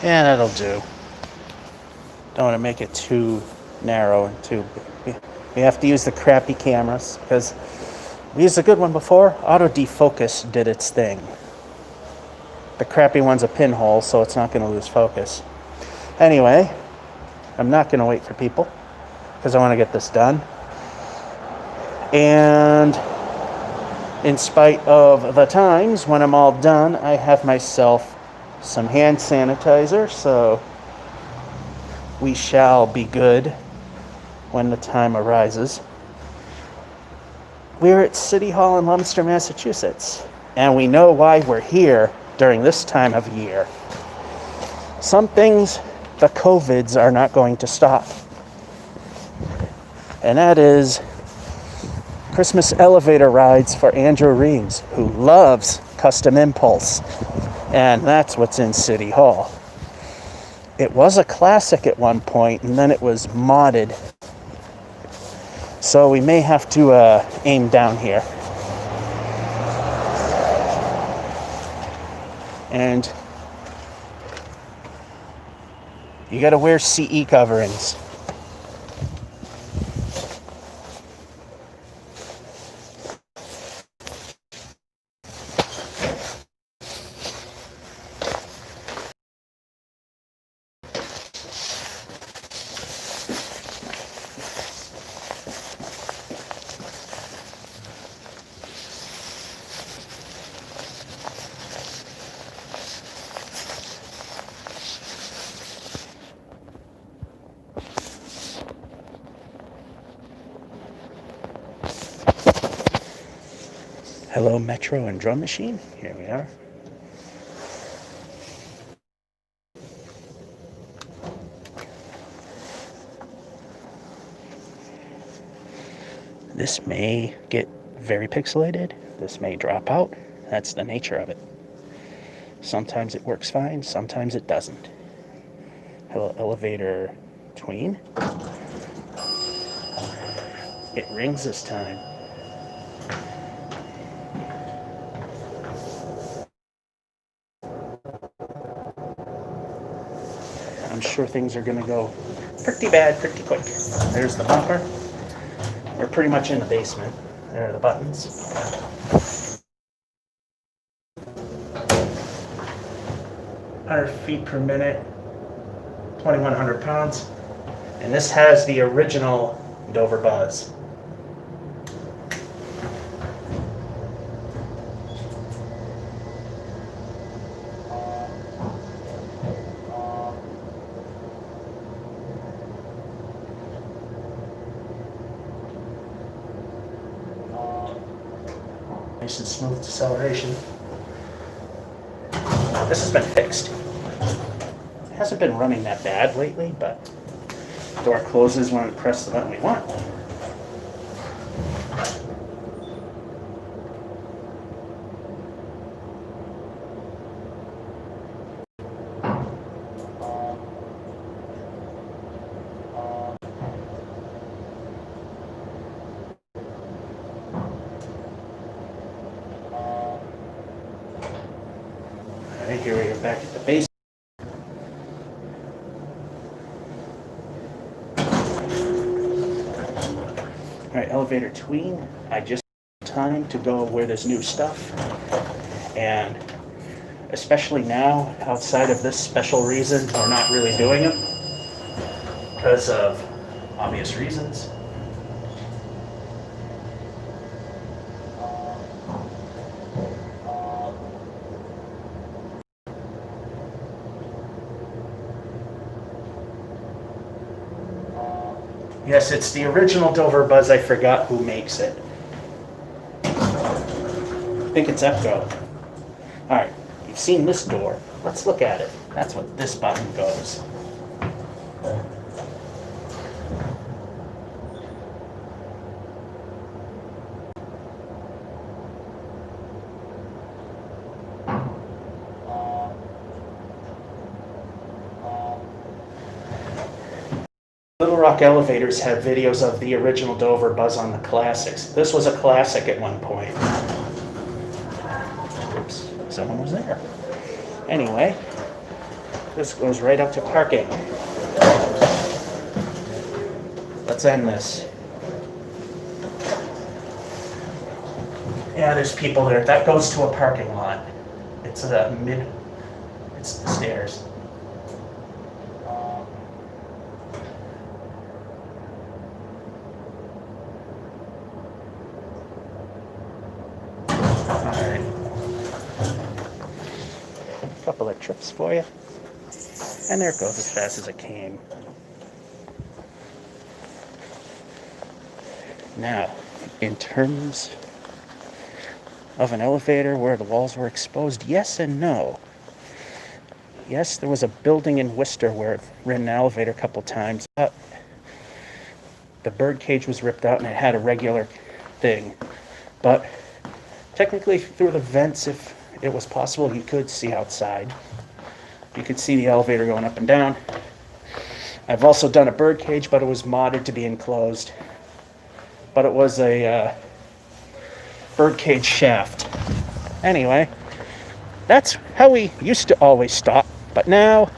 Yeah, that'll do. Don't want to make it too narrow and too big. We have to use the crappy cameras because we used a good one before. Auto defocus did its thing. The crappy one's a pinhole, so it's not going to lose focus. Anyway, I'm not going to wait for people because I want to get this done. And in spite of the times, when I'm all done, I have myself some hand sanitizer, so we shall be good when the time arises. We're at City Hall in Leominster, Massachusetts, and we know why we're here during this time of year. Some things, the COVIDs are not going to stop. And that is Christmas elevator rides for Andrew Reams, who loves custom impulse. And that's what's in City Hall. It was a classic at one point, and then it was modded. So we may have to aim down here. And you gotta wear CE coverings. Hello, Metro and Drum Machine. Here we are. This may get very pixelated. This may drop out. That's the nature of it. Sometimes it works fine, sometimes it doesn't. Hello, elevator tween. It rings this time. I'm sure things are gonna go pretty bad pretty quick. There's the bumper. We're pretty much in the basement. There are the buttons. 100 feet per minute, 2,100 pounds. And this has the original Dover Buzz. Nice and smooth deceleration. This has been fixed. It hasn't been running that bad lately, but the door closes when we press the button we want. Alright, here we are back at the base. Alright, elevator tween. I just have time to go where there's new stuff. And especially now, outside of this special reason, we're not really doing them because of obvious reasons. Yes, it's the original Dover Buzz. I forgot who makes it. I think it's Epco. Alright, you've seen this door. Let's look at it. That's what this button goes. Little Rock Elevators have videos of the original Dover Buzz on the classics. This was a classic at one point. Oops, someone was there. Anyway, This goes right up to parking. Let's end this. Yeah, there's people there. That goes to a parking lot. It's it's the stairs. Alright. A couple of trips for you. And there it goes as fast as it came. Now, in terms of an elevator where the walls were exposed, yes and no. Yes, there was a building in Worcester where I've ridden an elevator a couple times, but the bird cage was ripped out and it had a regular thing. But technically, through the vents, if it was possible, you could see outside. You could see the elevator going up and down. I've also done a bird cage, but it was modded to be enclosed. But it was a bird cage shaft. Anyway, that's how we used to always stop. But now,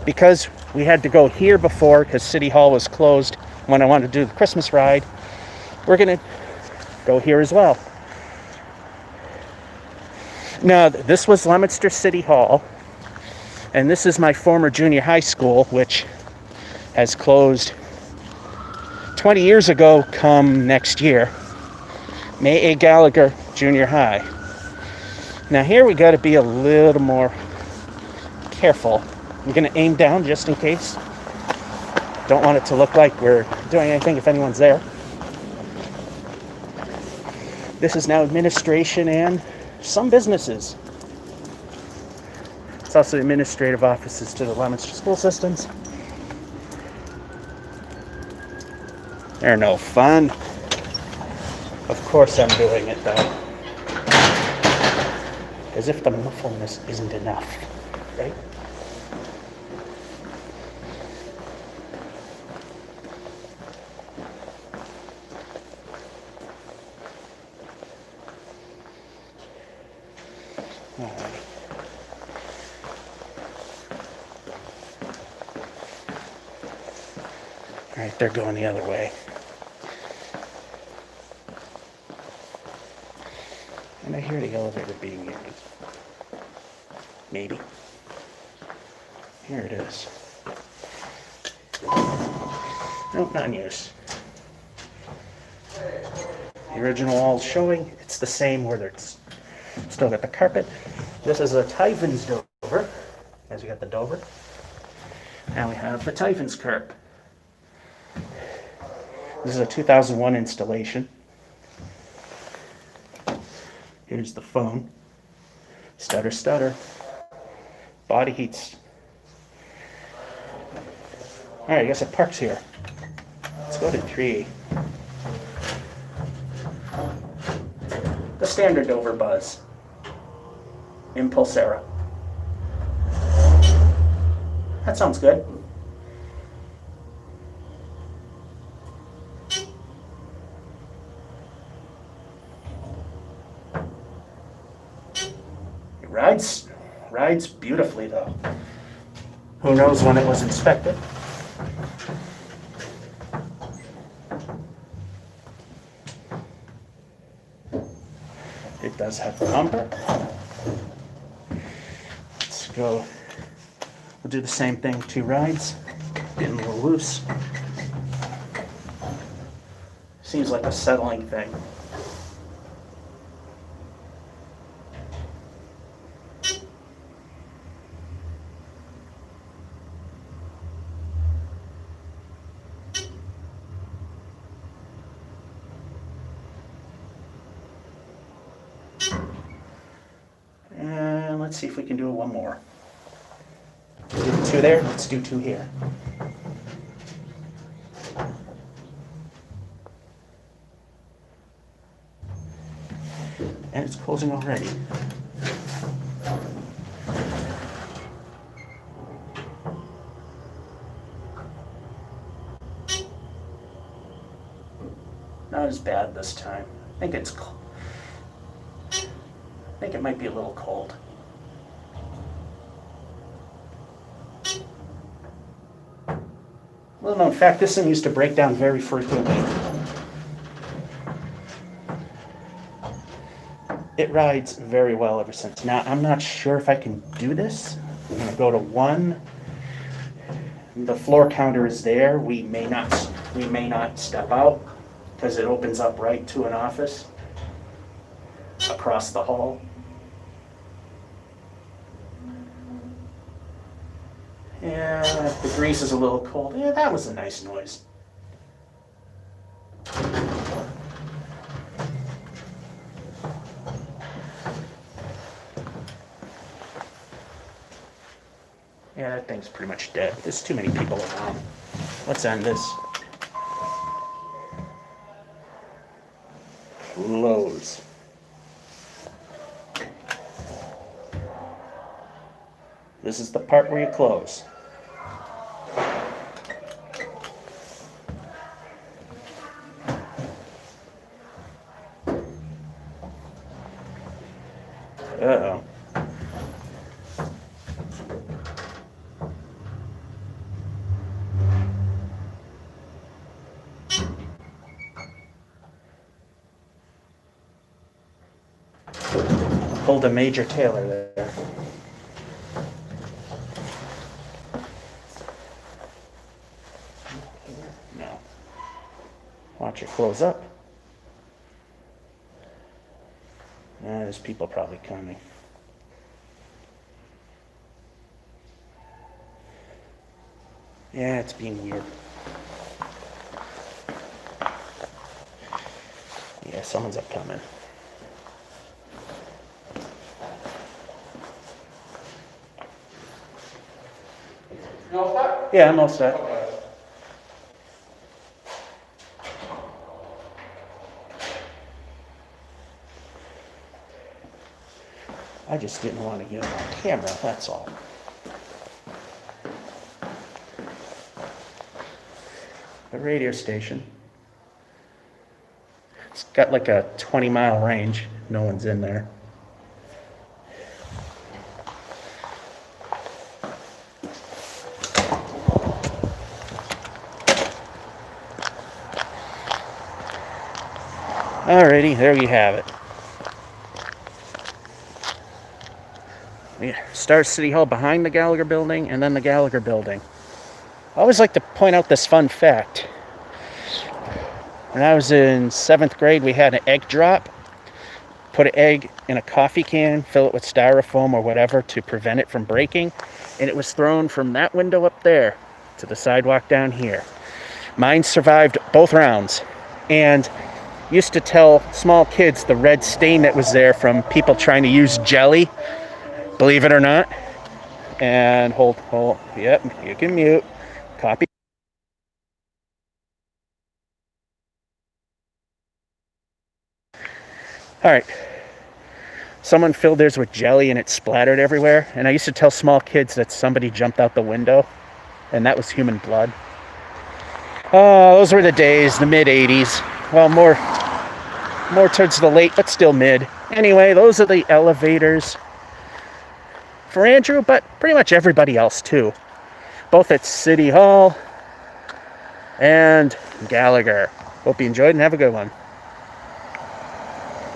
because we had to go here before, because City Hall was closed when I wanted to do the Christmas ride, we're going to go here as well. Now, this was Leominster City Hall, and this is my former junior high school, which has closed 20 years ago come next year. May A. Gallagher Junior High. Now here we got to be a little more careful. I'm going to aim down just in case. Don't want it to look like we're doing anything if anyone's there. This is now administration and some businesses. It's also administrative offices to the Leominster school systems. They're no fun. Of course I'm doing it though. As if the muffleness isn't enough, right? All right, they're going the other way. And I hear the elevator being used. Maybe. Here it is. Nope, not in use. The original wall's showing. It's the same where it's still got the carpet. This is a Tyvens Dover. As we got the Dover. Now we have the Tyvens curb. This is a 2001 installation. Here's the phone. Stutter, stutter. Body heats. Alright, I guess it parks here. Let's go to 3. The standard Dover Buzz. Impulsera. That sounds good. Rides beautifully though. Who knows when it was inspected? It does have a bumper. Let's go. We'll do the same thing, 2 rides. Getting a little loose. Seems like a settling thing. Let's see if we can do one more. We did 2 there, let's do 2 here. And it's closing already. Not as bad this time. I think it's cold. I think it might be a little cold. Well known fact, this thing used to break down very frequently. It rides very well ever since. Now, I'm not sure if I can do this. I'm gonna go to 1. The floor counter is there. We may not step out because it opens up right to an office across the hall. Yeah, the grease is a little cold. Yeah, that was a nice noise. Yeah, that thing's pretty much dead. There's too many people around. Let's end this. Close. This is the part where you close. Uh-oh. Pulled a Major Taylor there. No. Watch it close up. There's people probably coming. Yeah, it's being weird. Yeah, someone's up coming. You all set? Yeah, I'm all set. Okay. I just didn't want to get it on camera, that's all. The radio station. It's got like a 20-mile range. No one's in there. Alrighty, there you have it. Start City Hall behind the Gallagher Building and then the Gallagher Building. I always like to point out this fun fact. When I was in 7th grade, we had an egg drop. Put an egg in a coffee can, fill it with styrofoam or whatever to prevent it from breaking. And it was thrown from that window up there to the sidewalk down here. Mine survived both rounds. And used to tell small kids the red stain that was there from people trying to use jelly. Believe it or not. And hold, yep, you can mute. Copy. All right. Someone filled theirs with jelly and it splattered everywhere. And I used to tell small kids that somebody jumped out the window and that was human blood. Oh, those were the days, the mid-'80s. Well, more towards the late, but still mid. Anyway, those are the elevators for Andrew, but pretty much everybody else too. Both at City Hall and Gallagher. Hope you enjoyed and have a good one.